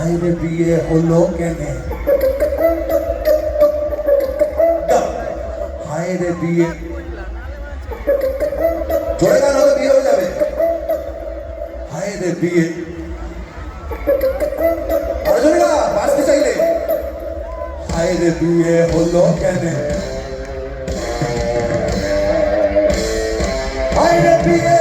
হায় রে বিয়ে হলো কেনে, হায় রে বিয়ে, জোরে গান হলে বিয়ে হয়ে যাবে। হায় রে বিয়ে, আর জোরে গা বাঁচতে চাইলে। হায় রে বিয়ে হলো কেনে, হায় রে বিয়ে